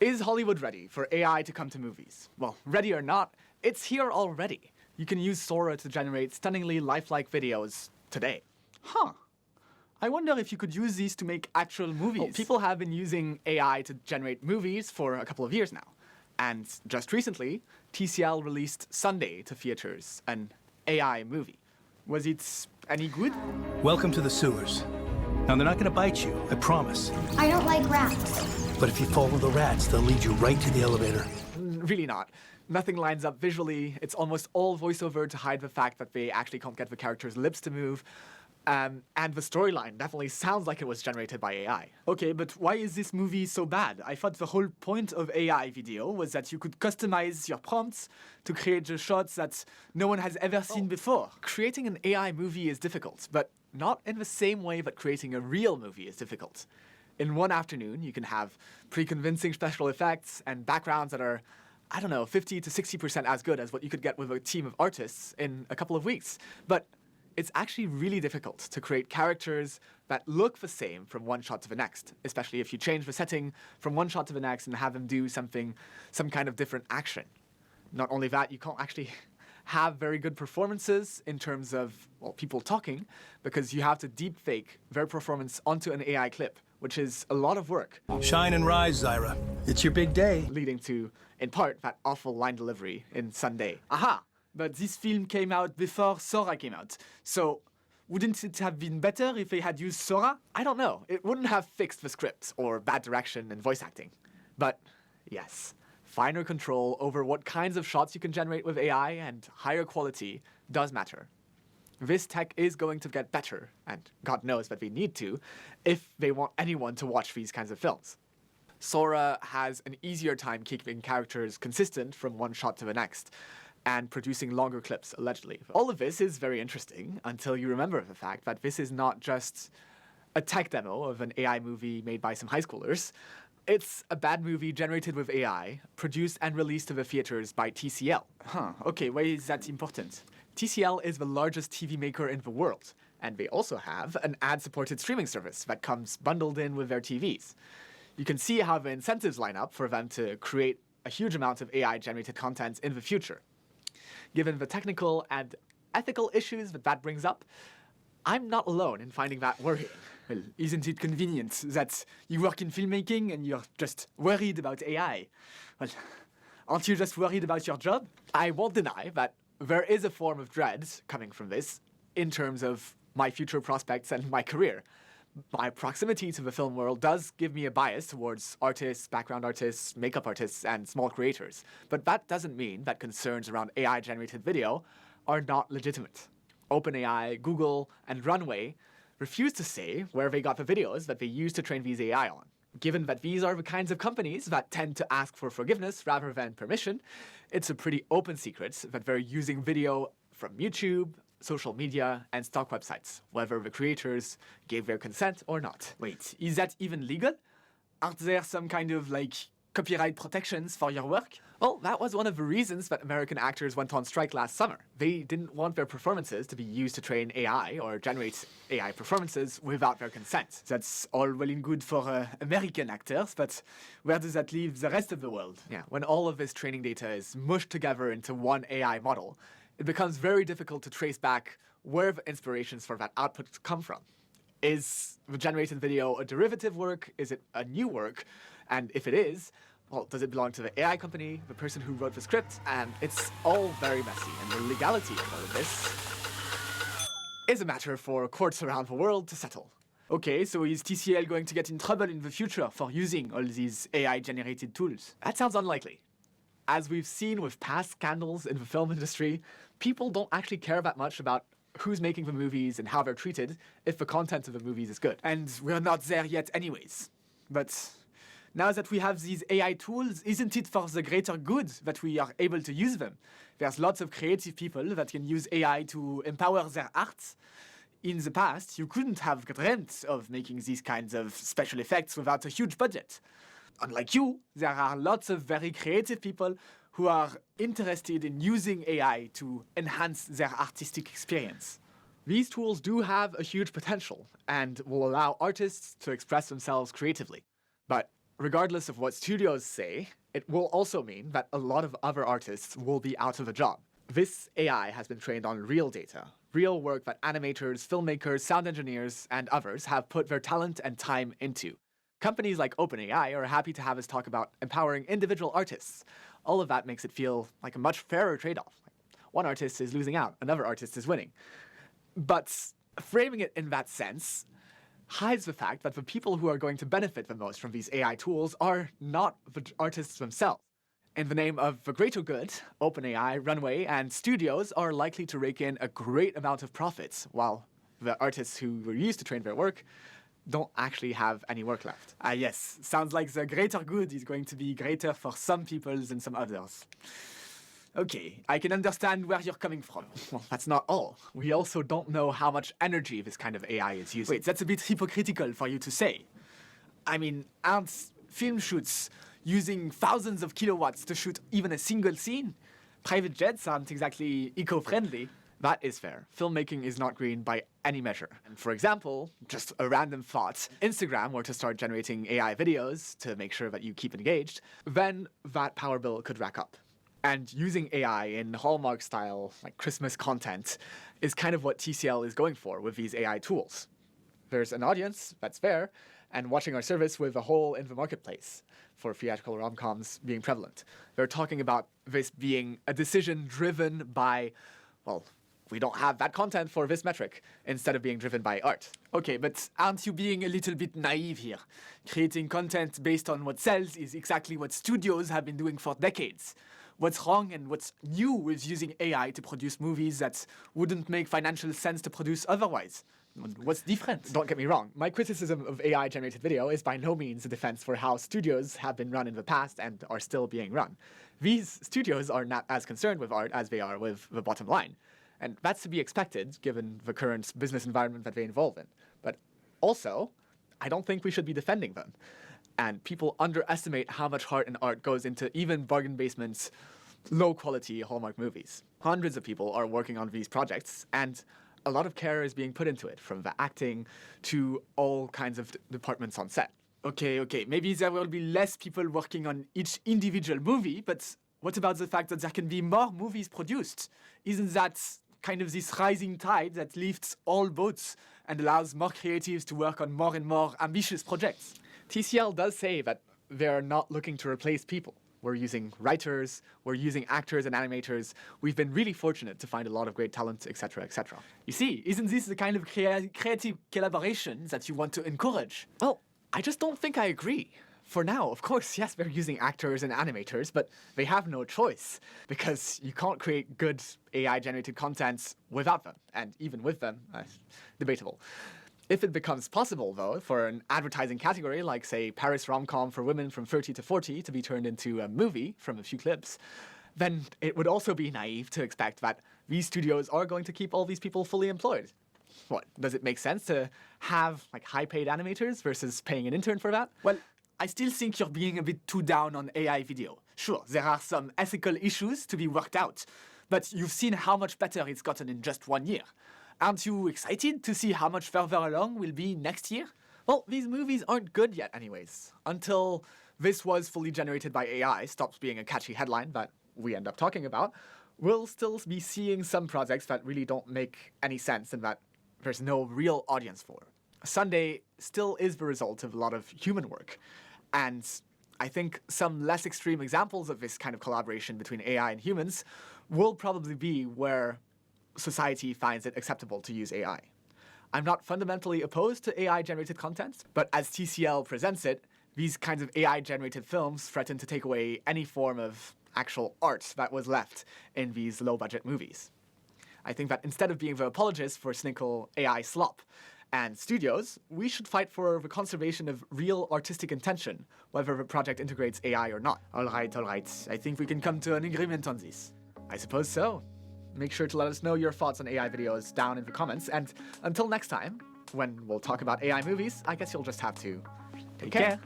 Is Hollywood ready for AI to come to movies? Well, ready or not, it's here already. You can use Sora to generate stunningly lifelike videos today. Huh. I wonder if you could use these to make actual movies. Well, people have been using AI to generate movies for a couple of years now. And just recently, TCL released Sunday to theaters, an AI movie. Was it any good? Welcome to the sewers. Now, they're not going to bite you, I promise. I don't like rats. But if you follow the rats, they'll lead you right to the elevator. Really not. Nothing lines up visually. It's almost all voiceover to hide the fact that they actually can't get the characters' lips to move. And the storyline definitely sounds like it was generated by AI. Okay, but why is this movie so bad? I thought the whole point of AI video was that you could customize your prompts to create the shots that no one has ever seen before. Creating an AI movie is difficult, but not in the same way that creating a real movie is difficult. In one afternoon, you can have pretty convincing special effects and backgrounds that are, 50 to 60% as good as what you could get with a team of artists in a couple of weeks. But it's actually really difficult to create characters that look the same from one shot to the next, especially if you change the setting from one shot to the next and have them do some kind of different action. Not only that, you can't actually have very good performances in terms of, people talking, because you have to deepfake their performance onto an AI clip, which is a lot of work. Shine and rise, Zyra. It's your big day. Leading to, in part, that awful line delivery in Sunday. Aha! But this film came out before Sora came out. So, wouldn't it have been better if they had used Sora? I don't know. It wouldn't have fixed the script or bad direction and voice acting. But, yes, finer control over what kinds of shots you can generate with AI and higher quality does matter. This tech is going to get better, and God knows that they need to, if they want anyone to watch these kinds of films. Sora has an easier time keeping characters consistent from one shot to the next, and producing longer clips, allegedly. All of this is very interesting until you remember the fact that this is not just a tech demo of an AI movie made by some high schoolers. It's a bad movie generated with AI, produced and released to the theaters by TCL. Okay, why is that important? TCL is the largest TV maker in the world, and they also have an ad-supported streaming service that comes bundled in with their TVs. You can see how the incentives line up for them to create a huge amount of AI-generated content in the future. Given the technical and ethical issues that brings up, I'm not alone in finding that worrying. Well, isn't it convenient that you work in filmmaking and you're just worried about AI? Well, aren't you just worried about your job? I won't deny that there is a form of dread coming from this in terms of my future prospects and my career. My proximity to the film world does give me a bias towards artists, background artists, makeup artists, and small creators. But that doesn't mean that concerns around AI-generated video are not legitimate. OpenAI, Google, and Runway refuse to say where they got the videos that they used to train these AI on. Given that these are the kinds of companies that tend to ask for forgiveness rather than permission, it's a pretty open secret that they're using video from YouTube, social media, and stock websites, whether the creators gave their consent or not. Wait, is that even legal? Aren't there some kind of, copyright protections for your work? Well, that was one of the reasons that American actors went on strike last summer. They didn't want their performances to be used to train AI or generate AI performances without their consent. That's all well and good for American actors, but where does that leave the rest of the world? Yeah, when all of this training data is mushed together into one AI model, it becomes very difficult to trace back where the inspirations for that output come from. Is the generated video a derivative work? Is it a new work? And if it is, well, does it belong to the AI company, the person who wrote the script? And it's all very messy, and the legality of all of this is a matter for courts around the world to settle. Okay, so is TCL going to get in trouble in the future for using all these AI-generated tools? That sounds unlikely. As we've seen with past scandals in the film industry, people don't actually care that much about who's making the movies and how they're treated if the content of the movies is good. And we're not there yet anyways. But now that we have these AI tools, isn't it for the greater good that we are able to use them? There's lots of creative people that can use AI to empower their art. In the past, you couldn't have dreamt of making these kinds of special effects without a huge budget. Unlike you, there are lots of very creative people who are interested in using AI to enhance their artistic experience. These tools do have a huge potential and will allow artists to express themselves creatively. But regardless of what studios say, it will also mean that a lot of other artists will be out of a job. This AI has been trained on real data, real work that animators, filmmakers, sound engineers, and others have put their talent and time into. Companies like OpenAI are happy to have us talk about empowering individual artists. All of that makes it feel like a much fairer trade-off. One artist is losing out, another artist is winning. But framing it in that sense hides the fact that the people who are going to benefit the most from these AI tools are not the artists themselves. In the name of the greater good, OpenAI, Runway, and studios are likely to rake in a great amount of profits, while the artists who were used to train their work don't actually have any work left. Ah yes, sounds like the greater good is going to be greater for some people than some others. Okay, I can understand where you're coming from. Well, that's not all. We also don't know how much energy this kind of AI is using. Wait, that's a bit hypocritical for you to say. I mean, aren't film shoots using thousands of kilowatts to shoot even a single scene? Private jets aren't exactly eco-friendly. That is fair. Filmmaking is not green by any measure. And for example, just a random thought, Instagram were to start generating AI videos to make sure that you keep engaged, then that power bill could rack up. And using AI in Hallmark-style, like Christmas content, is kind of what TCL is going for with these AI tools. There's an audience, that's fair, and watching our service with a hole in the marketplace for theatrical rom-coms being prevalent. They're talking about this being a decision driven by, well, we don't have that content for this metric, instead of being driven by art. Okay, but aren't you being a little bit naive here? Creating content based on what sells is exactly what studios have been doing for decades. What's wrong and what's new with using AI to produce movies that wouldn't make financial sense to produce otherwise? What's different? Don't get me wrong, my criticism of AI-generated video is by no means a defense for how studios have been run in the past and are still being run. These studios are not as concerned with art as they are with the bottom line. And that's to be expected, given the current business environment that they involve in. But also, I don't think we should be defending them. And people underestimate how much heart and art goes into even bargain basement's low-quality Hallmark movies. Hundreds of people are working on these projects, and a lot of care is being put into it, from the acting to all kinds of departments on set. Okay, maybe there will be less people working on each individual movie, but what about the fact that there can be more movies produced? Isn't that kind of this rising tide that lifts all boats and allows more creatives to work on more and more ambitious projects? TCL does say that they're not looking to replace people. We're using writers, we're using actors and animators. We've been really fortunate to find a lot of great talent, etc., etc. You see, isn't this the kind of creative collaboration that you want to encourage? Well, I just don't think I agree. For now, of course, yes, they're using actors and animators, but they have no choice, because you can't create good AI-generated content without them, and even with them, debatable. If it becomes possible, though, for an advertising category like, say, Paris rom-com for women from 30 to 40 to be turned into a movie from a few clips, then it would also be naive to expect that these studios are going to keep all these people fully employed. What, does it make sense to have, like, high-paid animators versus paying an intern for that? Well, I still think you're being a bit too down on AI video. Sure, there are some ethical issues to be worked out, but you've seen how much better it's gotten in just 1 year. Aren't you excited to see how much further along we'll be next year? Well, these movies aren't good yet anyways. Until this was fully generated by AI stops being a catchy headline that we end up talking about, we'll still be seeing some projects that really don't make any sense and that there's no real audience for. Sunday still is the result of a lot of human work. And I think some less extreme examples of this kind of collaboration between AI and humans will probably be where society finds it acceptable to use AI. I'm not fundamentally opposed to AI-generated content, but as TCL presents it, these kinds of AI-generated films threaten to take away any form of actual art that was left in these low-budget movies. I think that instead of being the apologists for cynical AI slop and studios, we should fight for the conservation of real artistic intention, whether the project integrates AI or not. All right. I think we can come to an agreement on this. I suppose so. Make sure to let us know your thoughts on AI videos down in the comments, and until next time, when we'll talk about AI movies, I guess you'll just have to take care.